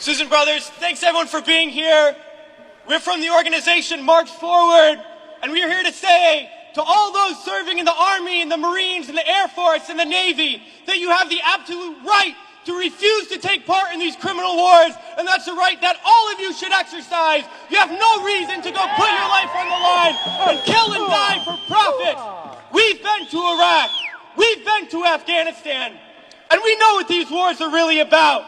Sisters and brothers, thanks everyone for being here. We're from the organization March Forward, and we're here to say to all those serving in the Army and the Marines and the Air Force and the Navy that you have the absolute right to refuse to take part in these criminal wars, and that's a right that all of you should exercise. You have no reason to go put your life on the line and kill and die for profit. We've been to Iraq, we've been to Afghanistan, and we know what these wars are really about.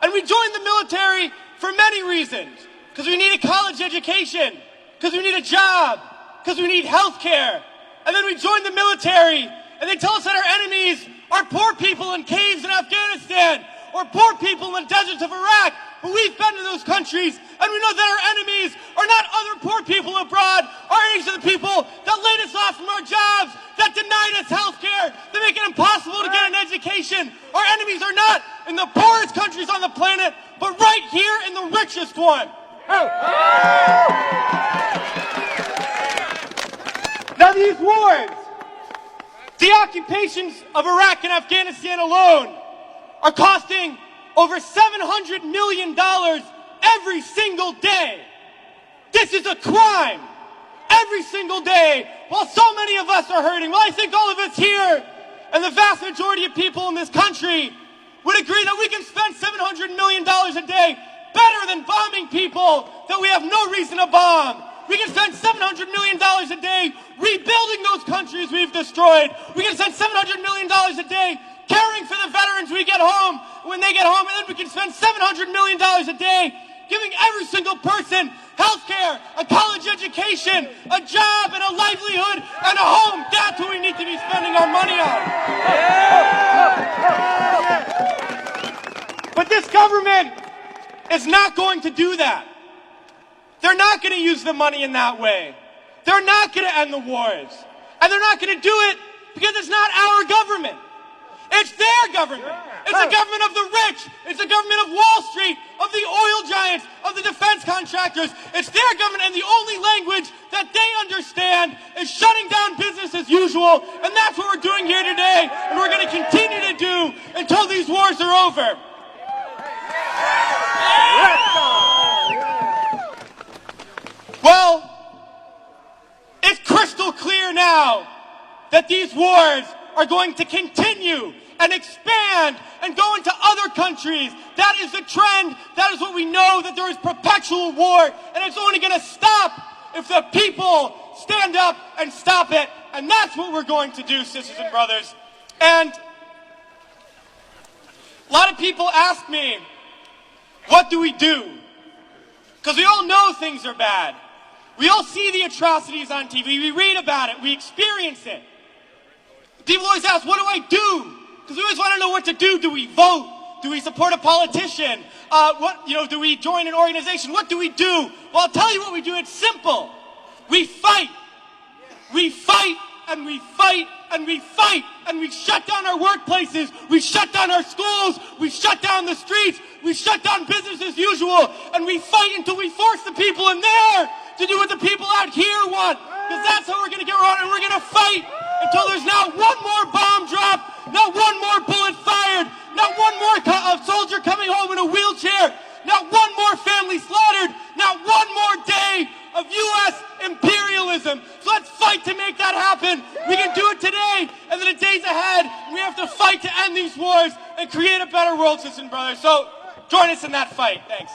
And we joined the military for many reasons. Because we need a college education, because we need a job, because we need health care. And then we joined the military, and they tell us that our enemies are poor people in caves in Afghanistan, or poor people in the deserts of Iraq. But we've been to those countries, and we know that our enemies are not other poor people abroad. Our enemies are the people that laid us off from our jobs, that denied us health care, that make it impossible to get an education. Our enemies are not in the poorest countries on the planet, but right here in the richest one. Now these wars, the occupations of Iraq and Afghanistan alone, are costing over $700 million every single day. This is a crime. Every single day, while so many of us are hurting. Well, I think all of us here, and the vast majority of people in this country, would agree that we can spend $700 million a day better than bombing people that we have no reason to bomb. We can spend $700 million a day rebuilding those countries we've destroyed. We can spend $700 million a day caring for the veterans we get home when they get home. And then we can spend $700 million a day giving every single person health care, a college education, a job, and a livelihood, and a home. That's what we need to be spending our money on. But this government is not going to do that. They're not going to use the money in that way. They're not going to end the wars. And they're not going to do it because it's not our government. It's their government. It's the government of the rich. It's the government of Wall Street, of the oil giants, of the defense contractors. It's their government, and the only language that they understand is shutting down business as usual. And that's what we're doing here today, and we're going to continue to do until these wars are over. Well, it's crystal clear now that these wars are going to continue and expand and go into other countries. That is the trend. That is what we know, that there is perpetual war, and it's only going to stop if the people stand up and stop it. And that's what we're going to do, sisters and brothers. And a lot of people ask me, what do we do? Because we all know things are bad. We all see the atrocities on TV. We read about it. We experience it. People always ask, what do I do? Because we always want to know what to do. Do we vote? Do we support a politician? Do we join an organization? What do we do? Well, I'll tell you what we do. It's simple. We fight. We fight and we fight and we fight, and we shut down our workplaces. We shut down our schools. We shut down the streets. We shut down business as usual, and we fight until we force the people in there to do what the people out here want. Because that's how we're going to get around, and we're going to fight until there's not one more bomb drop, not one more bullet fired, not one more soldier coming home in a wheelchair, not one more family slaughtered, not one more day of U.S. imperialism. So let's fight to make that happen. We can do it today, and then the days ahead, we have to fight to end these wars and create a better world, sisters and brothers. So join us in that fight. Thanks.